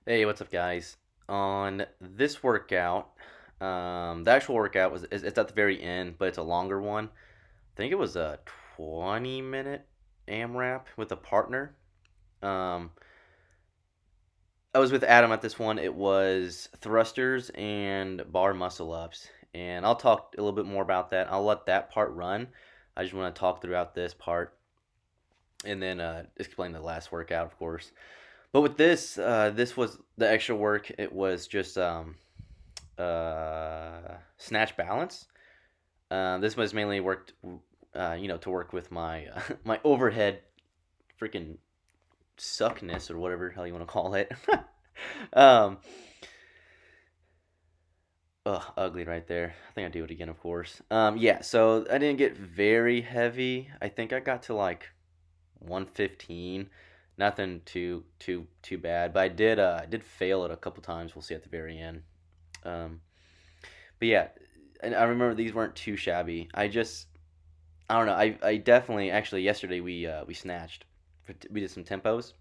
Hey, what's up, guys? On this workout, the actual workout it's at the very end, but it's a longer one. I think it was a 20-minute AMRAP with a partner. Um, I was with Adam at this one. It was thrusters and bar muscle ups, and I'll talk a little bit more about that. I'll let that part run. I just want to talk throughout this part and then explain the last workout, of course. But with this, this was the extra work. It was just snatch balance. This was mainly worked, to work with my my overhead freaking suckness or whatever the hell you want to call it. um, ugly right there. I think I do it again, of course. Yeah. So I didn't get very heavy. I think I got to like 115. Nothing too bad, but I did fail it a couple times. We'll see at the very end. Um, but yeah, and I remember these weren't too shabby. I don't know. I definitely actually yesterday we snatched. We did some tempos,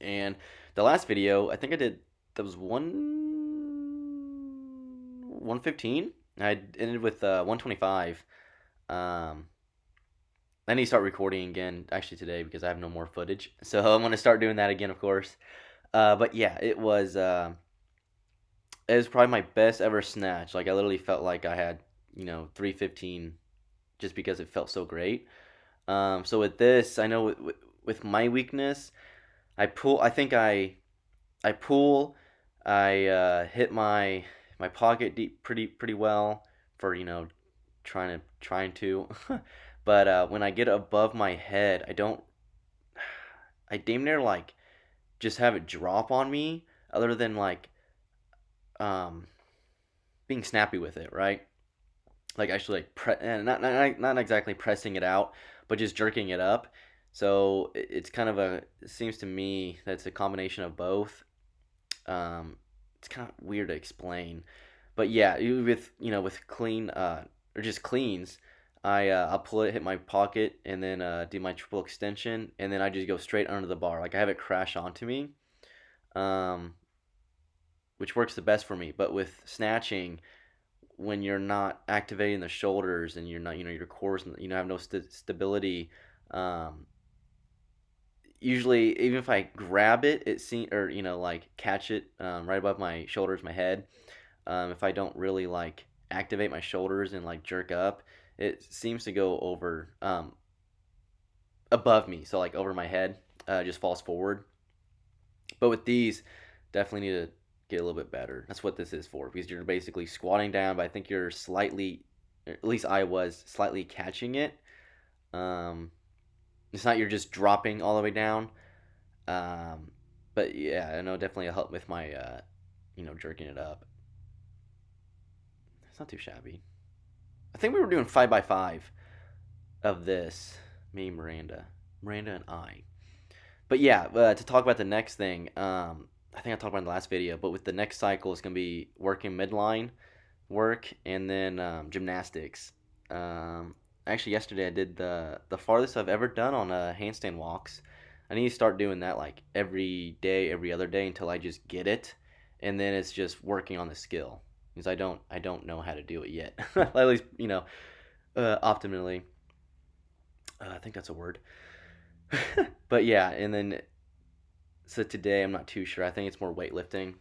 and the last video I think I did that was 115. I ended with 125. Um, I need to start recording again actually today because I have no more footage. So I'm gonna start doing that again, of course. But yeah, it was probably my best ever snatch. Like I literally felt like I had 315 just because it felt so great. So with this, I know with my weakness, I pull. I think I pull. I hit my pocket deep pretty well for trying to. But when I get above my head, I don't. I damn near like just have it drop on me. Other than like um being snappy with it, right? Like actually like not exactly pressing it out, but just jerking it up. So it's kind of it seems to me that it's a combination of both. It's kind of weird to explain, but yeah, with with clean or just cleans, I'll pull it, hit my pocket, and then do my triple extension, and then I just go straight under the bar. Like I have it crash onto me, um, which works the best for me. But with snatching, when you're not activating the shoulders and you're not, your core's, have no stability. Um, Usually, even if I grab it, it seems, or like catch it right above my shoulders, my head. If I don't really like activate my shoulders and like jerk up, it seems to go over above me, so like over my head, just falls forward. But with these, definitely need to get a little bit better. That's what this is for, because you're basically squatting down, but I think you're slightly, at least I was slightly catching it. Um, it's not you're just dropping all the way down. Um, but yeah, I know definitely it'll help with my jerking it up. It's not too shabby. I think we were doing 5x5 of this. Me, Miranda and I. But yeah, to talk about the next thing, I think I talked about in the last video, but with the next cycle, it's gonna be working midline work and then gymnastics. Um, Actually, yesterday I did the farthest I've ever done on handstand walks. I need to start doing that like every day, every other day until I just get it, and then it's just working on the skill because I don't know how to do it yet. At least optimally. I think that's a word. But yeah, and then so today I'm not too sure. I think it's more weightlifting.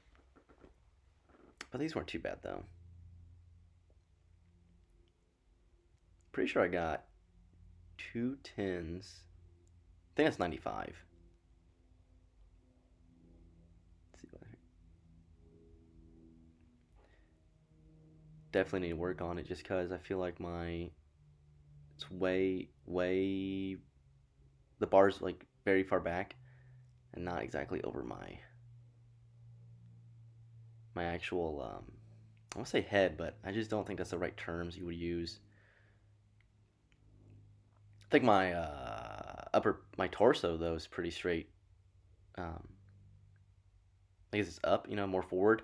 But these weren't too bad though. Pretty sure I got two tens. I think that's 95. Let's see what definitely need to work on it just because I feel like it's way the bar's like very far back and not exactly over my actual I want to say head, but I just don't think that's the right terms you would use. I think my my torso though is pretty straight. Um, I guess it's up, more forward.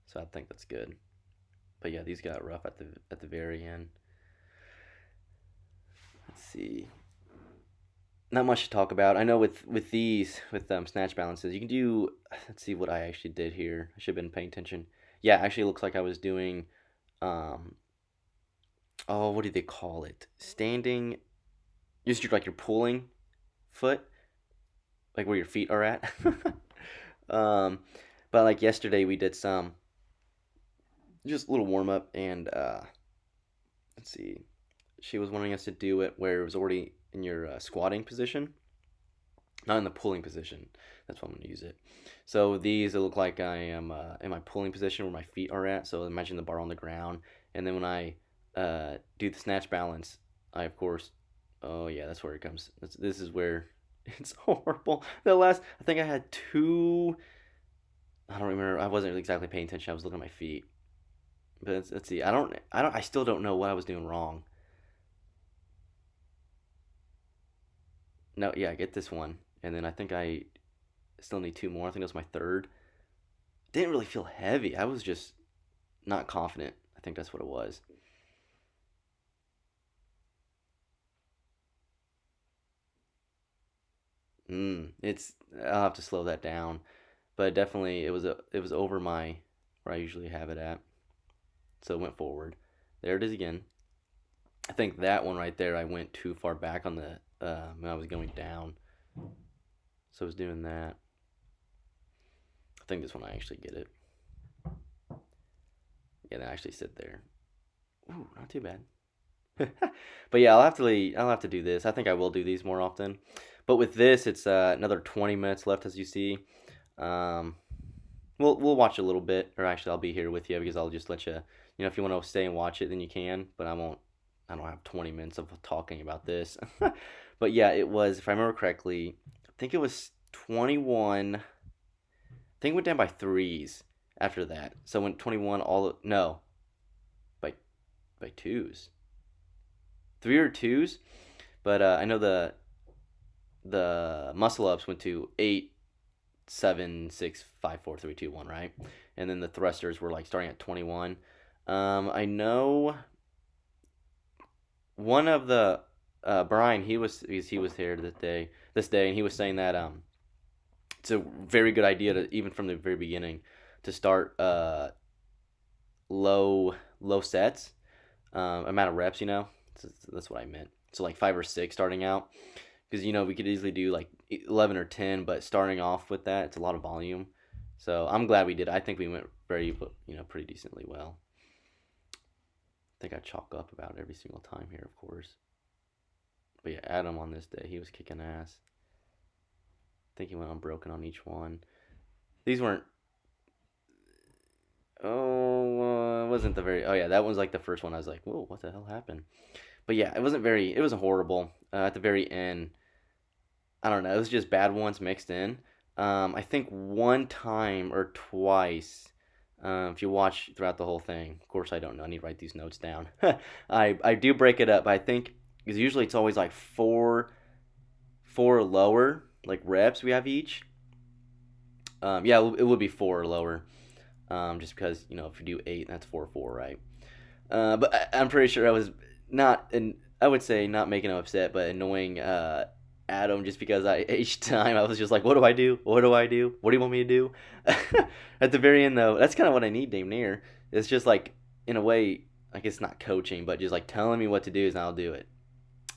So I think that's good. But yeah, these got rough at the very end. Let's see. not much to talk about. I know with these with snatch balances, you can do. Let's see what I actually did here. I should have been paying attention. Yeah, actually, it looks like I was doing. Um, oh, what do they call it? Standing. Just like your pulling foot, like where your feet are at. um, but like yesterday, we did some just a little warm up, and let's see. She was wanting us to do it where it was already in your squatting position, not in the pulling position. That's why I'm going to use it. So these, it look like I am in my pulling position where my feet are at. So imagine the bar on the ground. And then when I do the snatch balance, I, of course, oh yeah, that's where it comes. This is where it's horrible. I think I had two, I don't remember. I wasn't exactly paying attention. I was looking at my feet. But let's see. I still don't know what I was doing wrong. No, yeah, I get this one. And then I think I still need two more. I think that was my third. Didn't really feel heavy. I was just not confident. I think that's what it was. It's I'll have to slow that down, but definitely it was over my where I usually have it at, so it went forward. There it is again. I think that one right there I went too far back on the when I was going down, so I was doing that. I think this one I actually get it. Yeah, they actually sit there. Ooh, not too bad. But yeah, I'll have to do this. I think I will do these more often. But with this, it's another 20 minutes left, as you see. Um, we'll watch a little bit, or actually, I'll be here with you because I'll just let you. You know, if you want to stay and watch it, then you can. But I won't. I don't have 20 minutes of talking about this. But yeah, it was. If I remember correctly, I think it was 21. I think it went down by threes after that. So when 21 all no by twos, three or twos. But I know the muscle ups went to 8, 7, 6, 5, 4, 3, 2, 1, right? And then the thrusters were like starting at 21. I know one of the Brian, he was here this day, and he was saying that it's a very good idea to even from the very beginning to start low sets, amount of reps. You know, that's what I meant. So like 5 or 6 starting out, because you know we could easily do like 11 or 10, but starting off with that, it's a lot of volume. So I'm glad we did. I think we went very, pretty decently well. I think I chalk up about every single time here, of course. But yeah, Adam on this day, he was kicking ass. I think he went unbroken on each one. These weren't. Oh, it wasn't the very. Oh yeah, that was like the first one. I was like, whoa, what the hell happened? But yeah, it wasn't very. It wasn't horrible. At the very end, I don't know. It was just bad ones mixed in. I think one time or twice, if you watch throughout the whole thing, of course I don't know. I need to write these notes down. I do break it up. But I think because usually it's always like four or lower like reps we have each. Yeah, it would be four or lower. Just because if you do 8, that's 4 4, right? But I'm pretty sure I was not, and I would say not making him upset, but annoying Adam just because each time I was just like, what do I do? What do I do? What do you want me to do? At the very end, though, that's kind of what I need damn near. It's just like, in a way, I guess not coaching, but just like telling me what to do, and I'll do it.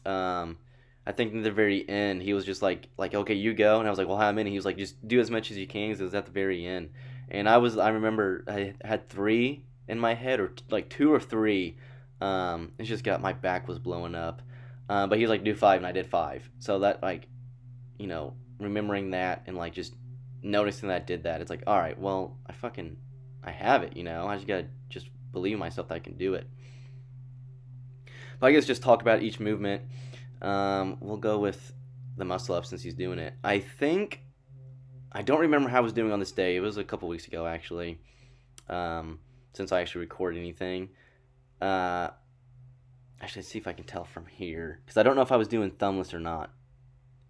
Um, I think in the very end, he was just like, okay, you go, and I was like, well, how many? He was like, just do as much as you can, because it was at the very end, and I remember I had 3 in my head, or like 2 or 3. It's just got my back was blowing up, but he was like, do 5, and I did 5. So that like, remembering that and like just noticing that I did that, it's like, all right, well, I have it, I just gotta just believe in myself that I can do it. But I guess just talk about each movement. We'll go with the muscle up since he's doing it. I don't remember how I was doing on this day. It was a couple weeks ago actually. Since I actually recorded anything. Uh, Actually, let's see if I can tell from here because I don't know if I was doing thumbless or not.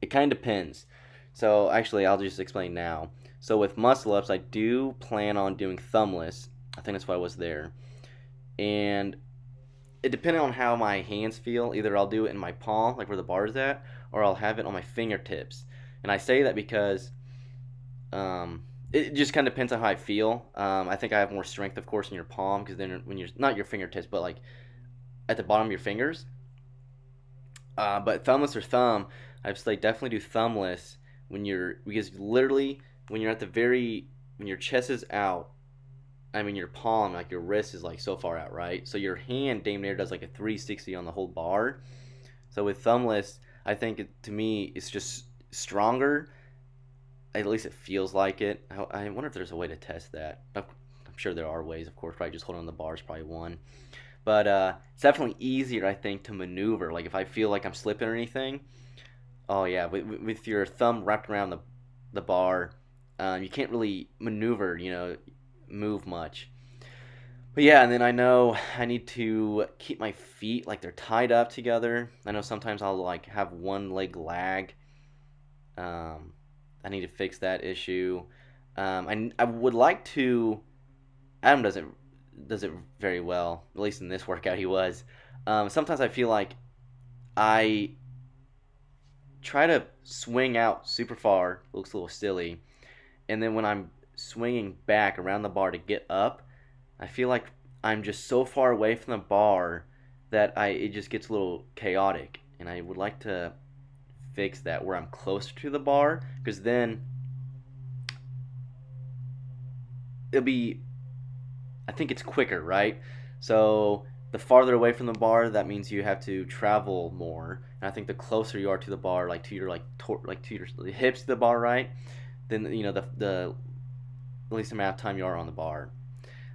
It kind of depends. So actually, I'll just explain now. So with muscle ups, I do plan on doing thumbless. I think that's why I was there. And it depending on how my hands feel, either I'll do it in my palm, like where the bar is at, or I'll have it on my fingertips. And I say that because it just kind of depends on how I feel. I think I have more strength, of course, in your palm because then when you're not your fingertips, but like at the bottom of your fingers. But thumbless or thumb, I'd say definitely do thumbless when you're because literally when you're at the very when your chest is out. I mean, your palm, like your wrist, is like so far out, right? So your hand damn near does like a 360 on the whole bar. So with thumbless, I think to me it's just stronger. At least it feels like it. I wonder if there's a way to test that. I'm sure there are ways, of course. Probably just holding on the bar is probably one. But it's definitely easier, I think, to maneuver. Like if I feel like I'm slipping or anything, oh yeah, with your thumb wrapped around the bar, you can't really maneuver, move much. But yeah, and then I know I need to keep my feet like they're tied up together. I know sometimes I'll like have one leg lag. Um, I need to fix that issue. I would like to. Adam does it very well. At least in this workout, he was. Sometimes I feel like I try to swing out super far. Looks a little silly, and then when I'm swinging back around the bar to get up, I feel like I'm just so far away from the bar that it just gets a little chaotic, and I would like to fix that where I'm closer to the bar because then it'll be I think it's quicker, right? So the farther away from the bar, that means you have to travel more. And I think the closer you are to the bar, like to your like to your hips to the bar, right? Then the least amount of time you are on the bar.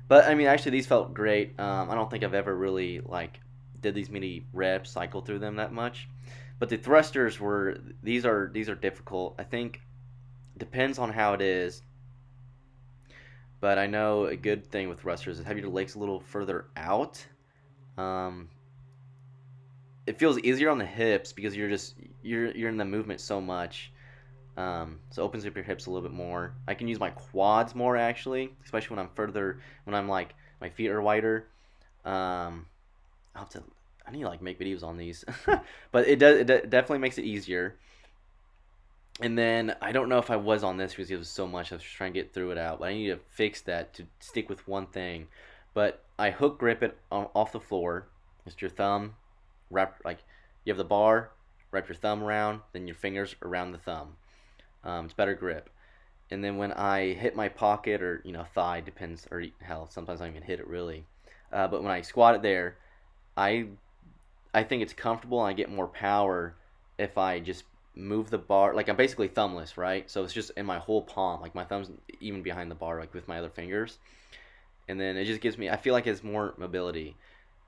But I mean, actually, these felt great. I don't think I've ever really like did these many reps, cycle through them that much. But the thrusters were these are difficult. I think it depends on how it is. But I know a good thing with thrusters is have your legs a little further out. Um, it feels easier on the hips because you're in the movement so much. So it opens up your hips a little bit more. I can use my quads more actually, especially when I'm like my feet are wider. Um, I need to like make videos on these, but it definitely makes it easier. And then I don't know if I was on this because it was so much. I was just trying to get through it out, but I need to fix that to stick with one thing. But I hook grip it off the floor. Just your thumb wrap like you have the bar, wrap your thumb around, then your fingers around the thumb. It's better grip. And then when I hit my pocket or thigh, depends, or hell, sometimes I don't even hit it really. But when I squat it there, I I think it's comfortable and I get more power if I just move the bar. Like I'm basically thumbless, right? So it's just in my whole palm. Like my thumb's even behind the bar, like with my other fingers. And then it just gives me. I feel like it's more mobility.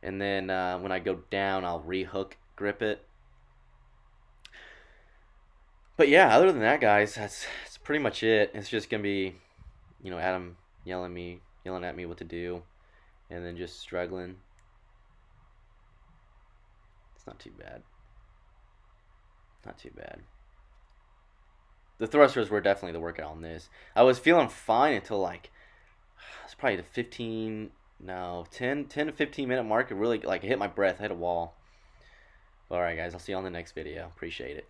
And then when I go down, I'll rehook grip it. But yeah, other than that, guys, that's pretty much it. It's just gonna be, Adam yelling at me what to do, and then just struggling. It's not too bad. Not too bad. The thrusters were definitely the workout on this. I was feeling fine until like it's probably the 15, no, 10 to 15 minute mark. It really like hit my breath, I hit a wall. All right, guys, I'll see you on the next video. Appreciate it.